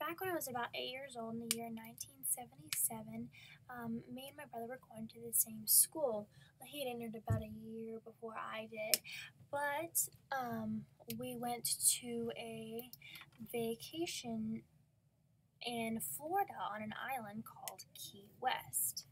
back when I was about 8 years old in the year 1977, me and my brother were going to the same school. Well, he had entered about a year before I did, but we went to a vacation in Florida on an island called Key West.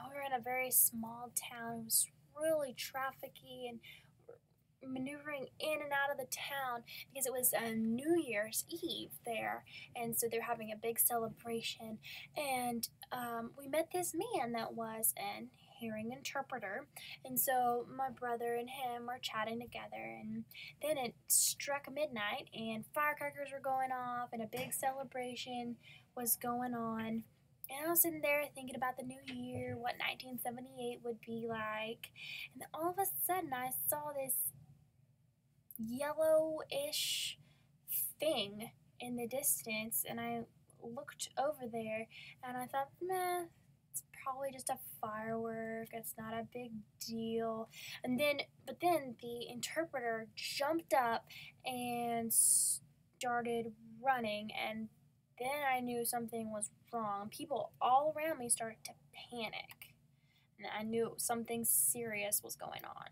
We were in a very small town. It was really trafficy and maneuvering in and out of the town because it was New Year's Eve there, and so they're having a big celebration. And we met this man that was an hearing interpreter, and so my brother and him were chatting together, and then it struck midnight, and firecrackers were going off, and a big celebration was going on. And I was sitting there thinking about the new year, what 1978 would be like. And then all of a sudden, I saw this yellowish thing in the distance, and I looked over there and I thought, meh, it's probably just a firework. It's not a big deal. But then the interpreter jumped up and started running, and then I knew something was wrong. People all around me started to panic, and I knew something serious was going on.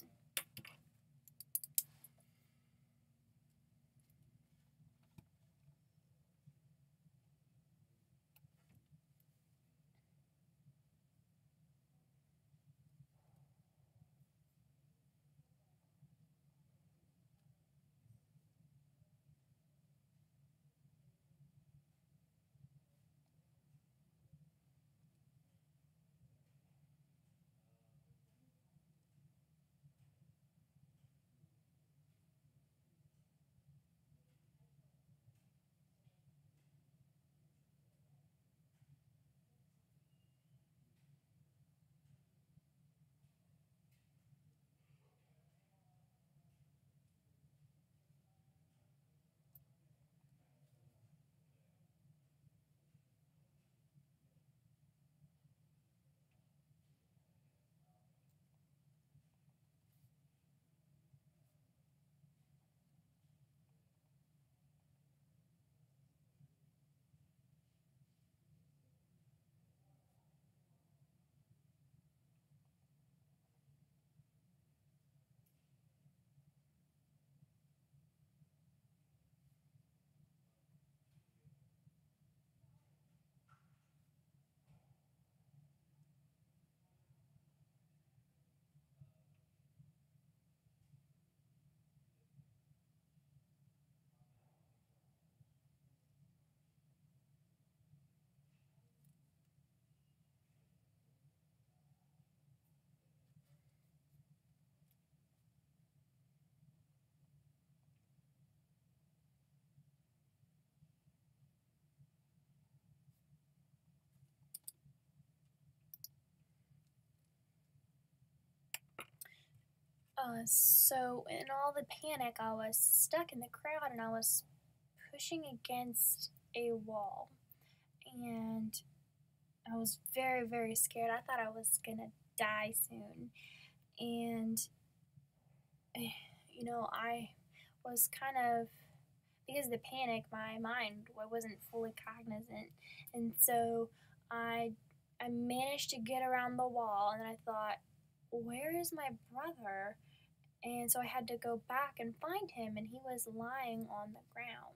So in all the panic, I was stuck in the crowd and I was pushing against a wall. And I was very, very scared. I thought I was gonna die soon. And, I was kind of, because of the panic, my mind wasn't fully cognizant. And so I, I managed to get around the wall and I thought, where is my brother? And so I had to go back and find him, and he was lying on the ground.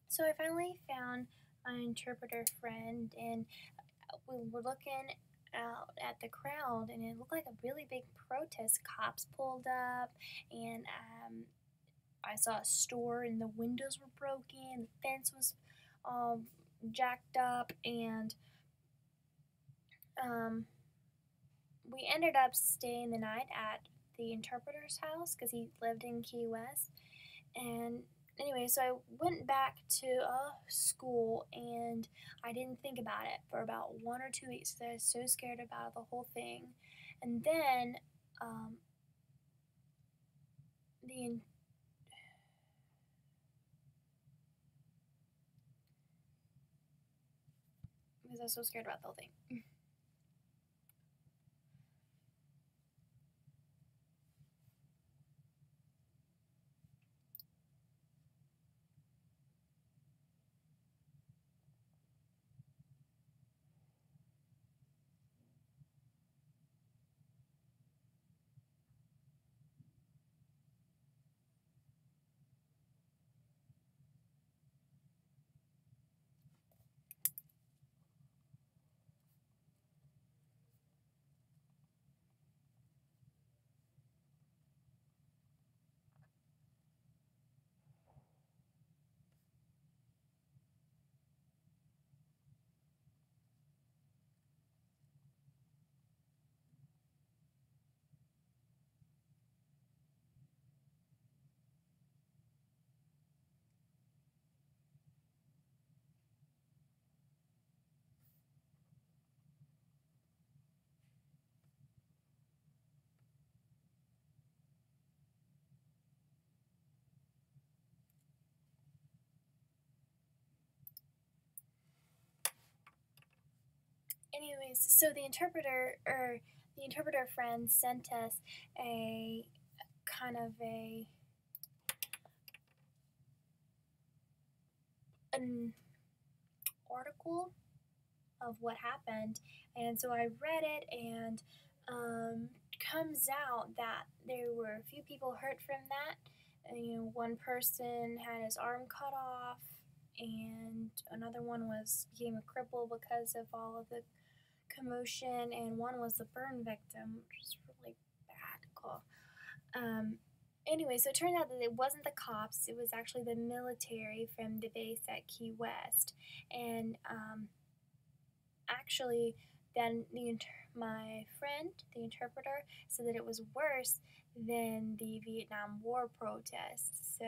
So I finally found an interpreter friend, and we were looking out at the crowd, and it looked like a really big protest. Cops pulled up, and I saw a store, and the windows were broken, the fence was all jacked up, and um, we ended up staying the night at the interpreter's house because he lived in Key West. And anyway, so I went back to school and I didn't think about it for about 1 or 2 weeks because I was so scared about the whole thing. And then, um, the because I was so scared about the whole thing. Anyways, so the interpreter friend sent us a kind of an article of what happened. And so I read it, and comes out that there were a few people hurt from that. one person had his arm cut off, and another one became a cripple because of all of the commotion, and one was the burn victim, which was really bad. Cool. Um, anyway, so it turned out that it wasn't the cops; it was actually the military from the base at Key West, and actually, then my friend, the interpreter, said that it was worse than the Vietnam War protests. So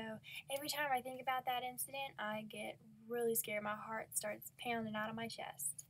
every time I think about that incident, I get really scared. My heart starts pounding out of my chest.